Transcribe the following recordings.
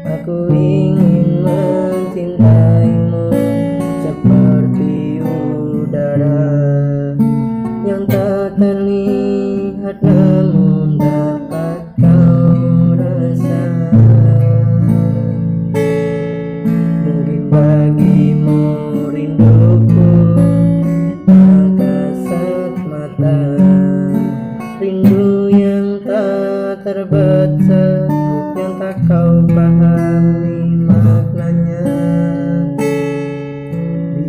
Aku ingin mencintaimu seperti udara yang tak terlihat namun dapat kau rasa. Mungkin bagimu rinduku tak kasat mata, rindu yang tak terbaca, yang tak kau pahami maknanya.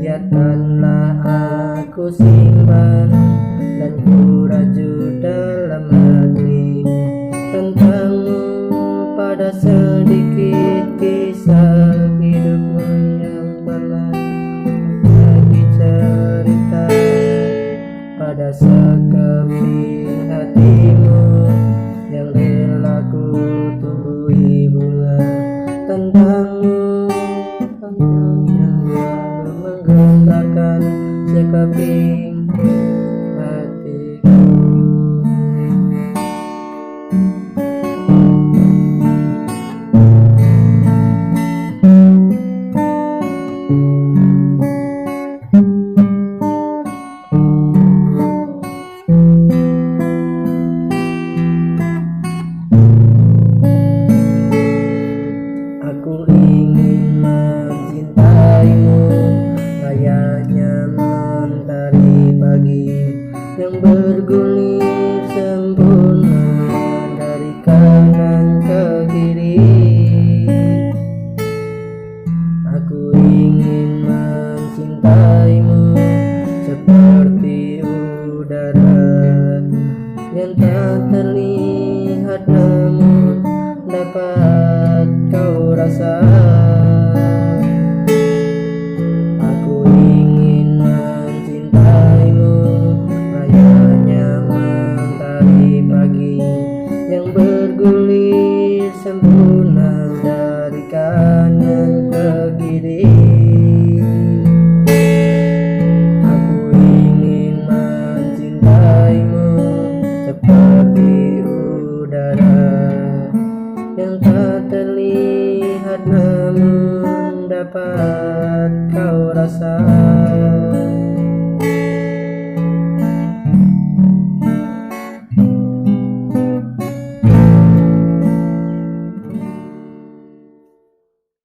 Biarkanlah aku simpan dan ku raju dalam hati tentangmu pada sedikit kisah hidupmu yang pernah bagi cerita, pada sekeping hatimu yang rela ku tumbuhi bunga tentangmu. Yang selalu menggetarkan sekeping hatiku. Aku ingin mencintaimu layaknya mentari pagi yang bergulir sempurna dari kanan ke kiri. Aku ingin mencintaimu seperti udara yang tak terlihat namun dapat kau rasa. Aku ingin mencintaimu layaknya mentari pagi yang bergulir sempurna dari kanan ke kiri. Aku ingin mencintaimu seperti udara yang tak terlihat namun dapat kau rasa.